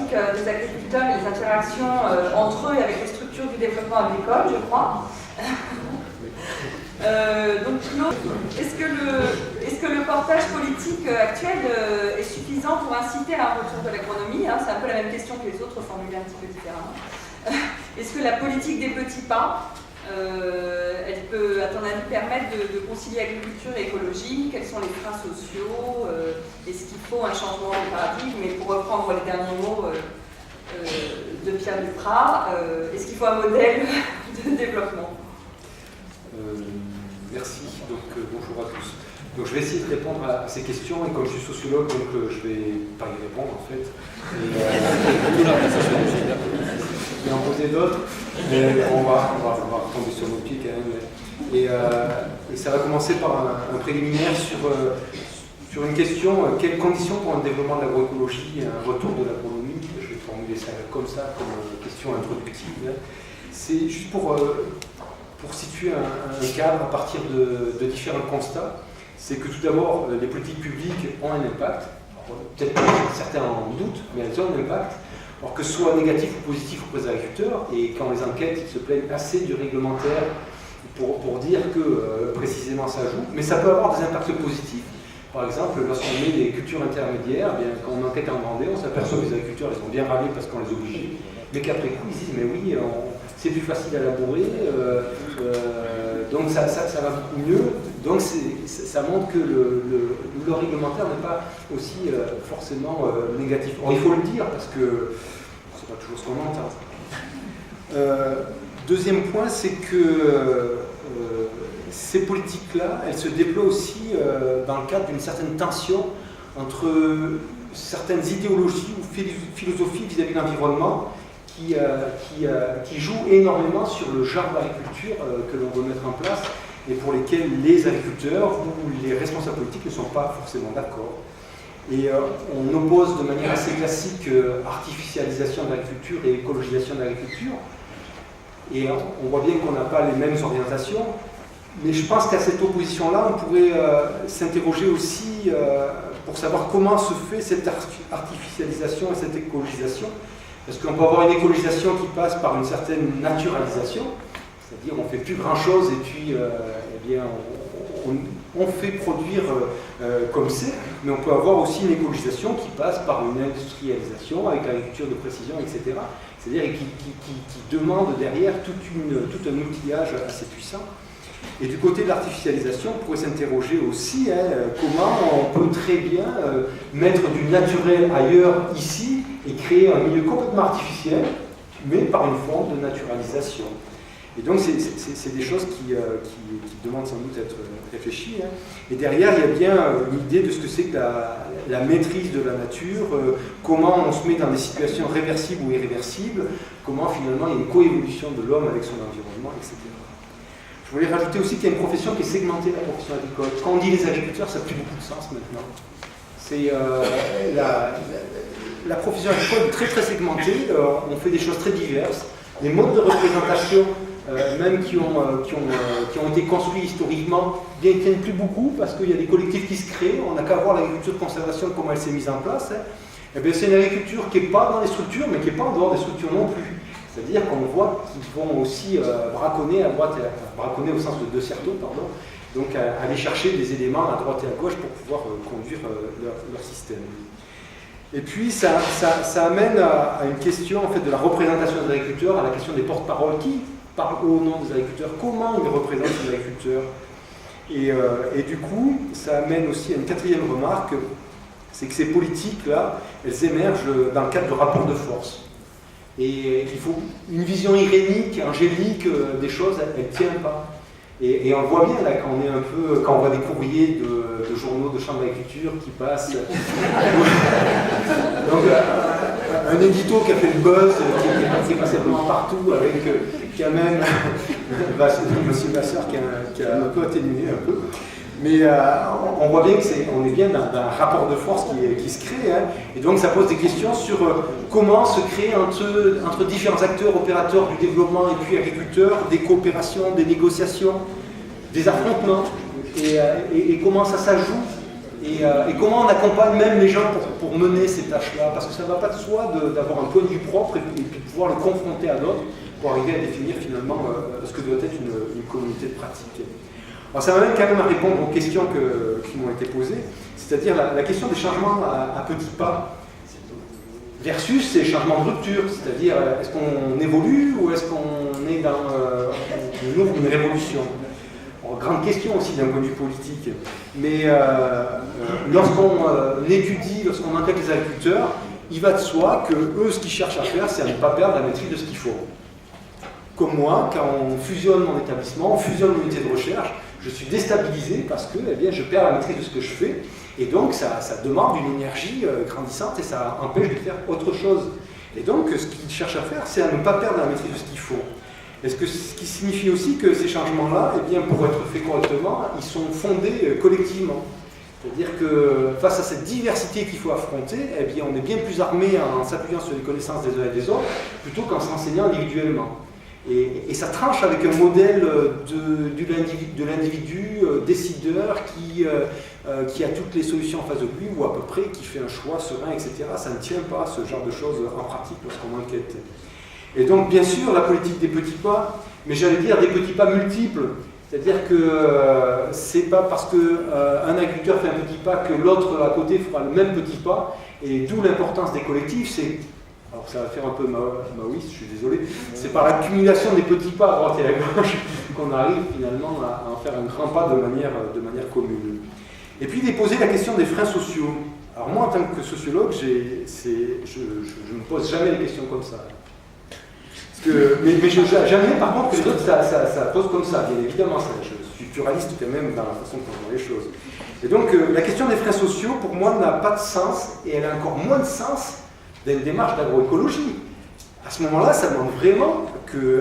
politique des agriculteurs et les interactions entre eux et avec les structures du développement agricole, je crois. Donc Claude, est-ce que le portage politique actuel est suffisant pour inciter à un retour de l'agronomie, hein? C'est un peu la même question que les autres, formulée un petit peu différemment. Est-ce que la politique des petits pas, elle peut, à ton avis, permettre de concilier agriculture et écologie? Quels sont les freins sociaux? Est-ce qu'il faut un changement de paradigme? Et pour reprendre les derniers mots de Pierre Duprat, est-ce qu'il faut un modèle de développement? Merci, donc bonjour à tous. Donc je vais essayer de répondre à ces questions, et comme je suis sociologue, donc je vais pas y répondre en fait. Et en poser d'autres, mais on va tomber sur nos pieds quand même. Et ça va commencer par un préliminaire sur une question, quelles conditions pour un développement de l'agroécologie et un retour de l'agronomie? Je vais formuler ça comme ça, comme question introductive. C'est juste pour situer un cadre à partir de différents constats. C'est que tout d'abord, les politiques publiques ont un impact. Peut-être que certains en doutent, mais elles ont un impact. Alors que ce soit négatif ou positif auprès des agriculteurs, et quand les enquêtes, ils se plaignent assez du réglementaire pour dire que précisément ça joue, mais ça peut avoir des impacts positifs. Par exemple, lorsqu'on met des cultures intermédiaires, bien, quand on enquête en Vendée, on s'aperçoit que les agriculteurs, ils ont bien râlé parce qu'on les obligeait, mais qu'après coup, ils disent, mais oui, c'est plus facile à labourer, donc ça va beaucoup mieux. Donc ça montre que le réglementaire n'est pas aussi forcément négatif. Or, il faut le dire, parce que c'est pas toujours ce qu'on entend. Deuxième point, c'est que ces politiques-là, elles se déploient aussi dans le cadre d'une certaine tension entre certaines idéologies ou philosophies vis-à-vis de l'environnement qui jouent énormément sur le genre d'agriculture que l'on veut mettre en place et pour lesquels les agriculteurs ou les responsables politiques ne sont pas forcément d'accord. Et on oppose de manière assez classique artificialisation de l'agriculture et écologisation de l'agriculture. Et on voit bien qu'on n'a pas les mêmes orientations, mais je pense qu'à cette opposition-là, on pourrait s'interroger aussi pour savoir comment se fait cette artificialisation et cette écologisation. Parce qu'on peut avoir une écologisation qui passe par une certaine naturalisation, c'est-à-dire on ne fait plus grand-chose et puis eh bien, on fait produire comme c'est, mais on peut avoir aussi une écologisation qui passe par une industrialisation avec l'agriculture de précision, etc. C'est-à-dire qui demande derrière tout un outillage assez puissant. Et du côté de l'artificialisation, on pourrait s'interroger aussi comment on peut très bien mettre du naturel ailleurs, ici, et créer un milieu complètement artificiel, mais par une forme de naturalisation. Et donc c'est des choses qui demandent sans doute d'être réfléchies. Et derrière, il y a bien une idée de ce que c'est que la maîtrise de la nature, comment on se met dans des situations réversibles ou irréversibles, comment finalement il y a une coévolution de l'homme avec son environnement, etc. Je voulais rajouter aussi qu'il y a une profession qui est segmentée, la profession agricole. Quand on dit les agriculteurs, ça n'a plus beaucoup de sens maintenant. C'est la profession agricole est très très segmentée, on fait des choses très diverses. Les modes de représentation, même qui ont été construits historiquement, bien ne tiennent plus beaucoup parce qu'il y a des collectifs qui se créent. On n'a qu'à voir l'agriculture de conservation, comment elle s'est mise en place. Et bien, c'est une agriculture qui n'est pas dans les structures, mais qui n'est pas en dehors des structures non plus. C'est-à-dire qu'on voit qu'ils vont aussi braconner à droite, braconner au sens de Certeau, pardon, donc aller chercher des éléments à droite et à gauche pour pouvoir conduire leur système. Et puis ça amène à une question en fait, de la représentation des agriculteurs, à la question des porte-paroles qui parlent au nom des agriculteurs, comment ils représentent les agriculteurs. Et du coup, ça amène aussi à une quatrième remarque, c'est que ces politiques-là, elles émergent dans le cadre de rapports de force. Et il faut une vision irénique, angélique des choses, elle ne tient pas. Et on le voit bien là quand on voit des courriers de journaux de chambres d'agriculture qui passent. Donc un édito qui a fait le buzz, qui est passé vraiment partout, qui a même monsieur Vasseur qui a un peu atténué un peu. Mais on voit bien qu'on est bien dans un rapport de force qui se crée, et donc ça pose des questions sur comment se créer entre différents acteurs, opérateurs du développement et puis agriculteurs, des coopérations, des négociations, des affrontements, et comment ça s'ajoute, et et comment on accompagne même les gens pour mener ces tâches-là, parce que ça ne va pas de soi d'avoir un point de vue propre et puis de pouvoir le confronter à d'autres pour arriver à définir finalement ce que doit être une communauté de pratique. Alors ça m'amène quand même à répondre aux questions qui m'ont été posées, c'est-à-dire la question des changements à petits pas versus ces changements de rupture, c'est-à-dire est-ce qu'on évolue ou est-ce qu'on est dans une révolution. Alors, grande question aussi d'un point de vue politique, mais lorsqu'on étudie, lorsqu'on enquête les agriculteurs, il va de soi que eux, ce qu'ils cherchent à faire, c'est à ne pas perdre la maîtrise de ce qu'ils font. Comme moi, quand on fusionne mon établissement, on fusionne mon unité de recherche, je suis déstabilisé parce que eh bien, je perds la maîtrise de ce que je fais, et donc ça demande une énergie grandissante et ça empêche de faire autre chose. Et donc ce qu'ils cherchent à faire, c'est à ne pas perdre la maîtrise de ce qu'ils font. Ce qui signifie aussi que ces changements-là, eh bien, pour être faits correctement, ils sont fondés collectivement. C'est-à-dire que face à cette diversité qu'il faut affronter, eh bien, on est bien plus armé en s'appuyant sur les connaissances des uns et des autres, plutôt qu'en s'enseignant individuellement. Et ça tranche avec un modèle de l'individu décideur qui a toutes les solutions en face de lui, ou à peu près, qui fait un choix serein, etc. Ça ne tient pas, ce genre de choses, en pratique lorsqu'on enquête. Et donc, bien sûr, la politique des petits pas, mais j'allais dire des petits pas multiples. C'est-à-dire que c'est pas parce qu'un agriculteur fait un petit pas que l'autre à côté fera le même petit pas, et d'où l'importance des collectifs. Alors ça va faire un peu maoïste, je suis désolé, c'est par l'accumulation des petits pas à droite et à gauche qu'on arrive finalement à en faire un grand pas de manière commune. Et puis déposer la question des freins sociaux. Alors moi, en tant que sociologue, je ne me pose jamais les questions comme ça. Mais jamais, par contre, que les autres, ça pose comme ça, bien évidemment. Je suis pluraliste quand même dans la façon dont on voit les choses. Et donc, la question des freins sociaux, pour moi, n'a pas de sens, et elle a encore moins de sens dans une démarche d'agroécologie. À ce moment-là, ça demande vraiment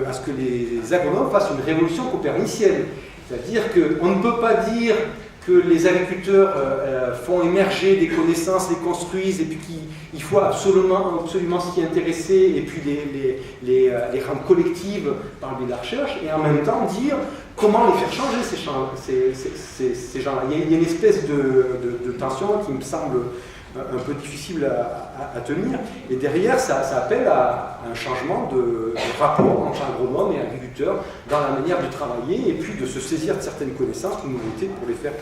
à ce que les agronomes fassent une révolution copernicienne. C'est-à-dire qu'on ne peut pas dire que les agriculteurs font émerger des connaissances, les construisent, et puis qu'il faut absolument s'y intéresser, et puis les rendre collectives par le biais de la recherche, et en même temps dire comment les faire changer ces gens-là. Il y a une espèce de tension qui me semble un peu difficile à tenir, et derrière ça appelle à un changement de rapport entre agronomes et agriculteurs dans la manière de travailler, et puis de se saisir de certaines connaissances, de nouveautés, pour les faire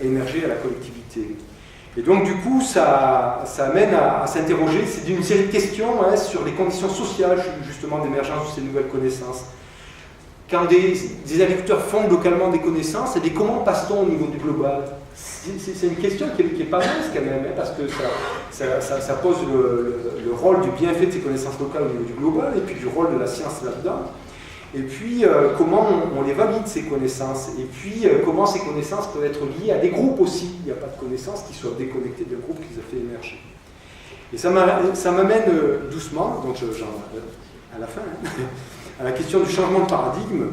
émerger à la collectivité. Et donc du coup ça amène à s'interroger, c'est une série de questions sur les conditions sociales justement d'émergence de ces nouvelles connaissances. Quand des agriculteurs font localement des connaissances, et comment passe-t-on au niveau du global? C'est une question qui est pas mince quand même, parce que ça pose le rôle du bienfait de ces connaissances locales au niveau du global, et puis du rôle de la science là-dedans, et puis comment on les valide ces connaissances, et puis comment ces connaissances peuvent être liées à des groupes aussi. Il n'y a pas de connaissances qui soient déconnectées d'un groupe qui les a fait émerger. Et ça m'amène doucement, donc à la fin, à la question du changement de paradigme.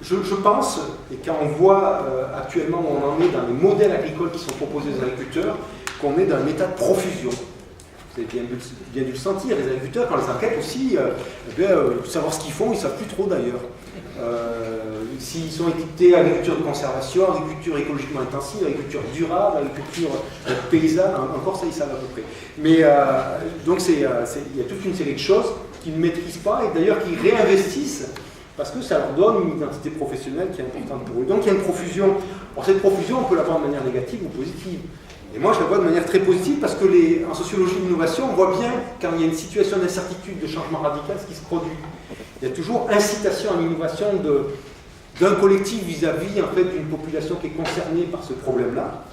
Je pense, et quand on voit actuellement où on en est dans les modèles agricoles qui sont proposés aux agriculteurs, qu'on est dans un état de profusion. Vous avez bien dû le sentir, les agriculteurs, quand les enquêtes aussi, savoir ce qu'ils font, ils ne savent plus trop d'ailleurs. S'ils sont étiquetés agriculture de conservation, agriculture écologiquement intensive, agriculture durable, agriculture paysanne, encore ça ils savent à peu près. Mais donc il y a toute une série de choses qu'ils ne maîtrisent pas, et d'ailleurs qu'ils réinvestissent, parce que ça leur donne une identité professionnelle qui est importante pour eux. Donc il y a une profusion. Alors cette profusion, on peut la voir de manière négative ou positive. Et moi je la vois de manière très positive, parce que en sociologie de l'innovation, on voit bien quand il y a une situation d'incertitude, de changement radical, ce qui se produit. Il y a toujours incitation à l'innovation d'un collectif vis-à-vis en fait, d'une population qui est concernée par ce problème-là.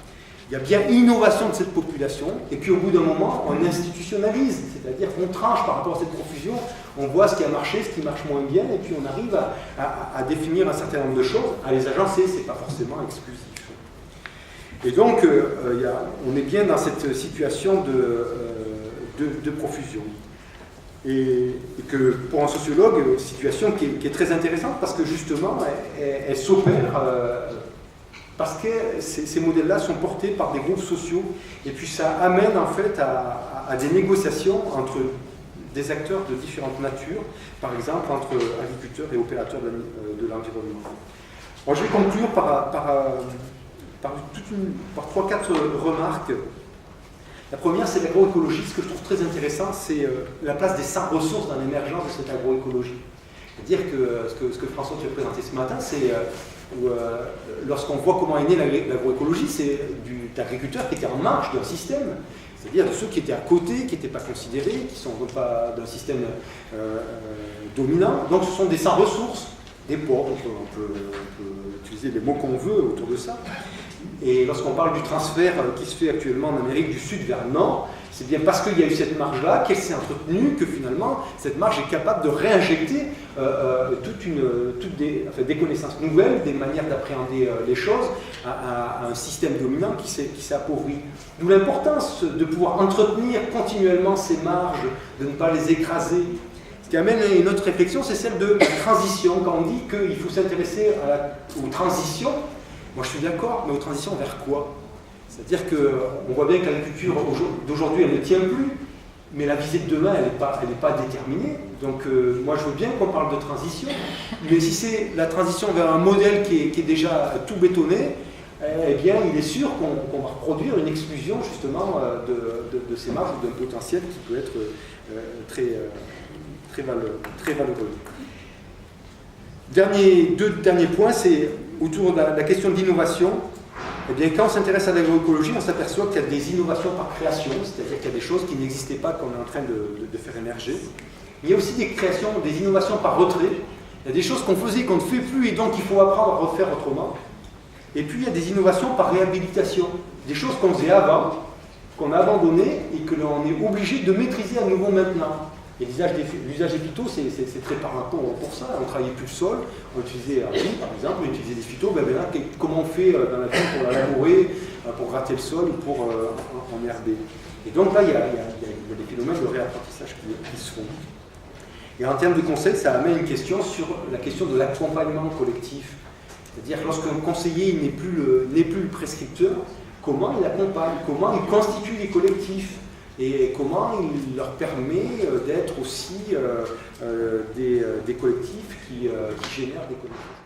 Il y a bien innovation de cette population, et puis au bout d'un moment, on institutionnalise, c'est-à-dire qu'on tranche par rapport à cette profusion, on voit ce qui a marché, ce qui marche moins bien, et puis on arrive à définir un certain nombre de choses, à les agencer, c'est pas forcément exclusif. Et donc, on est bien dans cette situation de profusion. Et que pour un sociologue, situation qui est très intéressante, parce que justement, elle s'opère parce que ces modèles-là sont portés par des groupes sociaux, et puis ça amène en fait à des négociations entre des acteurs de différentes natures, par exemple entre agriculteurs et opérateurs de l'environnement. Bon, je vais conclure par par 3-4 remarques. La première, c'est l'agroécologie. Ce que je trouve très intéressant, c'est la place des 100 ressources dans l'émergence de cette agroécologie. C'est-à-dire que ce que François tu as présenté ce matin, c'est lorsqu'on voit comment est née l'agroécologie, c'est d'agriculteurs qui étaient en marge d'un système, c'est-à-dire de ceux qui étaient à côté, qui n'étaient pas considérés, qui ne sont pas d'un système dominant. Donc ce sont des sans ressources, des pauvres, on peut utiliser les mots qu'on veut autour de ça. Et lorsqu'on parle du transfert qui se fait actuellement en Amérique du Sud vers le Nord, c'est bien parce qu'il y a eu cette marge-là, qu'elle s'est entretenue, que finalement cette marge est capable de réinjecter des connaissances nouvelles, des manières d'appréhender les choses à un système dominant qui s'est appauvri. D'où l'importance de pouvoir entretenir continuellement ces marges, de ne pas les écraser. Ce qui amène une autre réflexion, c'est celle de la transition. Quand on dit qu'il faut s'intéresser aux transitions, moi je suis d'accord, mais aux transitions vers quoi? C'est-à-dire qu'on voit bien que l'agriculture d'aujourd'hui, elle ne tient plus, mais la visée de demain, elle n'est pas déterminée. Donc moi je veux bien qu'on parle de transition, mais si c'est la transition vers un modèle qui est déjà tout bétonné, eh bien il est sûr qu'on va reproduire une exclusion justement de ces marges ou d'un potentiel qui peut être très valeureux. Deux derniers points, c'est autour de la question de l'innovation. Eh bien, quand on s'intéresse à l'agroécologie, on s'aperçoit qu'il y a des innovations par création, c'est-à-dire qu'il y a des choses qui n'existaient pas qu'on est en train de faire émerger. Il y a aussi des créations, des innovations par retrait. Il y a des choses qu'on faisait qu'on ne fait plus et donc il faut apprendre à refaire autrement. Et puis il y a des innovations par réhabilitation, des choses qu'on faisait avant, qu'on a abandonnées et que l'on est obligé de maîtriser à nouveau maintenant. Et l'usage des phytos, c'est très parlant pour ça. On ne travaillait plus le sol, on utilisait un riz, par exemple, on utilisait des phytos. Comment on fait dans la vie pour la labourer, pour gratter le sol ou pour enherber. Et donc là, il y a des phénomènes de réapprentissage qui se font. Et en termes de conseil, ça amène une question sur la question de l'accompagnement collectif. C'est-à-dire, lorsqu'un conseiller n'est plus le prescripteur, comment il accompagne, comment il constitue les collectifs et comment il leur permet d'être aussi des collectifs qui génèrent des collectifs.